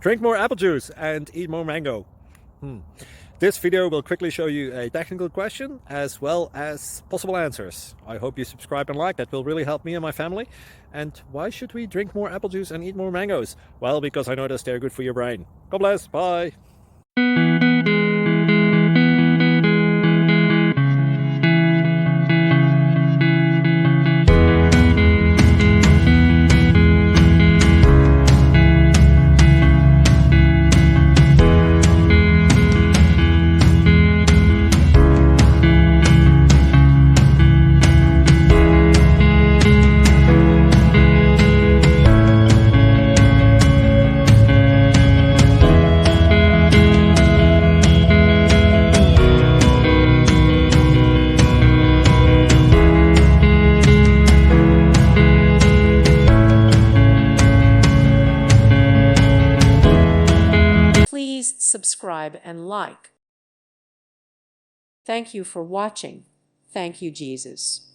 Drink more apple juice and eat more mango. This video will quickly show you a technical question as well as possible answers. I hope you subscribe and like, that will really help me and my family. And why should we drink more apple juice and eat more mangoes? Well, because I noticed they're good for your brain. God bless, bye. Please subscribe and like. Thank you for watching. Thank you, Jesus.